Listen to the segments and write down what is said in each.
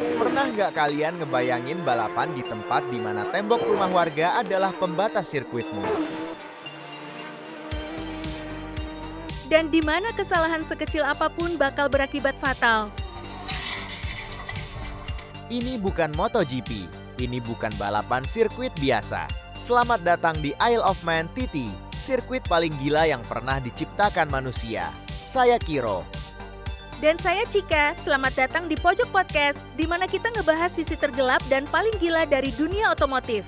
Pernah nggak kalian ngebayangin balapan di tempat di mana tembok rumah warga adalah pembatas sirkuitmu? Dan di mana kesalahan sekecil apapun bakal berakibat fatal. Ini bukan MotoGP, ini bukan balapan sirkuit biasa. Selamat datang di Isle of Man TT, sirkuit paling gila yang pernah diciptakan manusia. Saya Kiro. Dan saya Cika, selamat datang di Pojok Podcast, di mana kita ngebahas sisi tergelap dan paling gila dari dunia otomotif.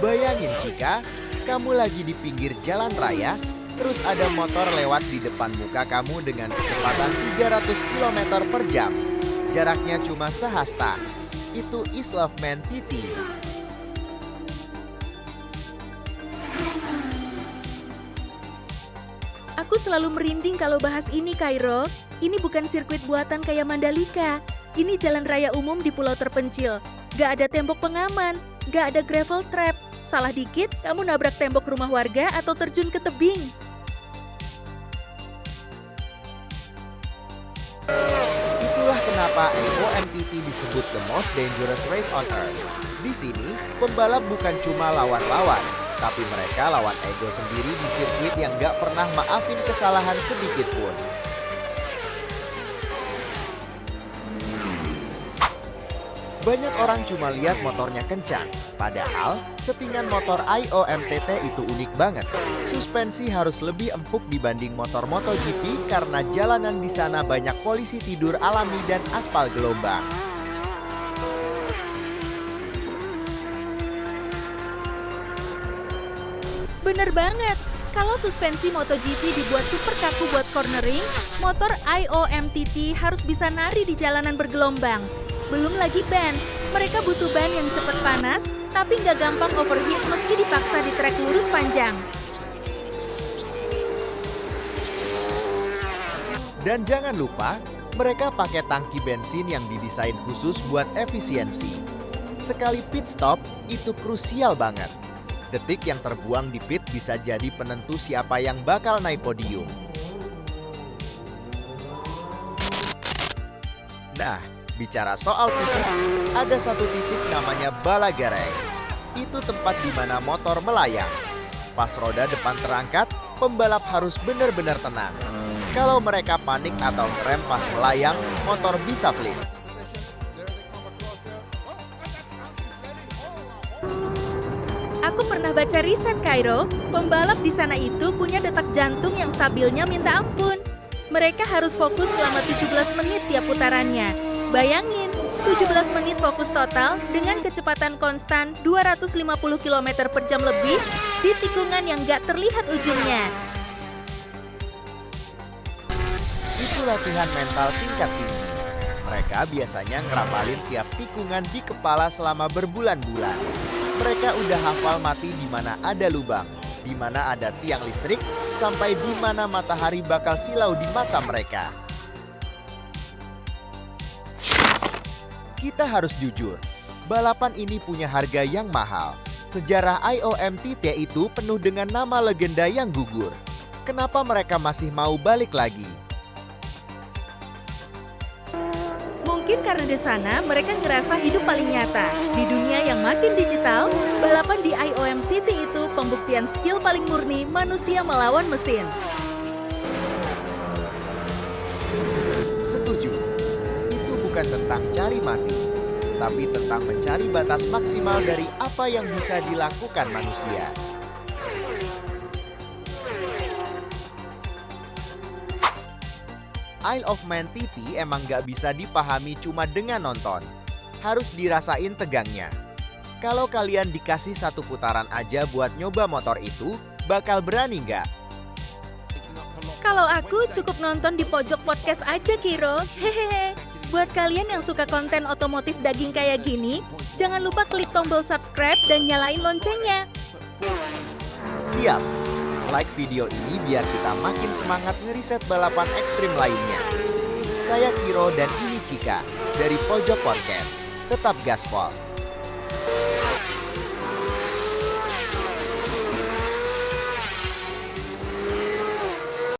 Bayangin Cika, kamu lagi di pinggir jalan raya, terus ada motor lewat di depan muka kamu dengan kecepatan 300 km per jam. Jaraknya cuma sehasta. Itu Isle of Man TT. Aku selalu merinding kalau bahas ini, Kairo. Ini bukan sirkuit buatan kayak Mandalika. Ini jalan raya umum di pulau terpencil. Gak ada tembok pengaman, gak ada gravel trap. Salah dikit, kamu nabrak tembok rumah warga atau terjun ke tebing. Itulah kenapa MoMTT disebut the most dangerous race on earth. Di sini, pembalap bukan cuma lawan-lawan, tapi mereka lawan ego sendiri di sirkuit yang gak pernah maafin kesalahan sedikit pun. Banyak orang cuma lihat motornya kencang, padahal settingan motor IOMTT itu unik banget. Suspensi harus lebih empuk dibanding motor MotoGP karena jalanan di sana banyak polisi tidur alami dan aspal gelombang. Bener banget. Kalau suspensi MotoGP dibuat super kaku buat cornering, motor IOMTT harus bisa nari di jalanan bergelombang. Belum lagi ban, mereka butuh ban yang cepat panas, tapi nggak gampang overheat meski dipaksa di trek lurus panjang. Dan jangan lupa, mereka pakai tangki bensin yang didesain khusus buat efisiensi. Sekali pit stop, itu krusial banget. Detik yang terbuang di pit bisa jadi penentu siapa yang bakal naik podium. Nah, bicara soal fisik, ada satu titik namanya Balagarai. Itu tempat di mana motor melayang. Pas roda depan terangkat, pembalap harus benar-benar tenang. Kalau mereka panik atau rem pas melayang, motor bisa flip. Aku pernah baca riset Kairo, pembalap di sana itu punya detak jantung yang stabilnya minta ampun. Mereka harus fokus selama 17 menit tiap putarannya. Bayangin, 17 menit fokus total dengan kecepatan konstan 250 km per jam lebih di tikungan yang gak terlihat ujungnya. Itu latihan mental tingkat tinggi. Mereka biasanya ngerapalin tiap tikungan di kepala selama berbulan-bulan. Mereka udah hafal mati di mana ada lubang, di mana ada tiang listrik, sampai di mana matahari bakal silau di mata mereka. Kita harus jujur, balapan ini punya harga yang mahal. Sejarah IOMTT itu penuh dengan nama legenda yang gugur. Kenapa mereka masih mau balik lagi? Mungkin karena di sana mereka ngerasa hidup paling nyata. Di dunia yang makin digital, balapan di IOMTT itu pembuktian skill paling murni manusia melawan mesin. Setuju, itu bukan tentang cari mati, tapi tentang mencari batas maksimal dari apa yang bisa dilakukan manusia. Isle of Man TT emang gak bisa dipahami cuma dengan nonton. Harus dirasain tegangnya. Kalau kalian dikasih satu putaran aja buat nyoba motor itu, bakal berani nggak? Kalau aku cukup nonton di Pojok Podcast aja, Kiro. Hehehe. Buat kalian yang suka konten otomotif daging kayak gini, jangan lupa klik tombol subscribe dan nyalain loncengnya. Siap! Like video ini biar kita makin semangat ngeriset balapan ekstrim lainnya. Saya Kiro dan ini Cika dari Pojok Podcast. Tetap gaspol!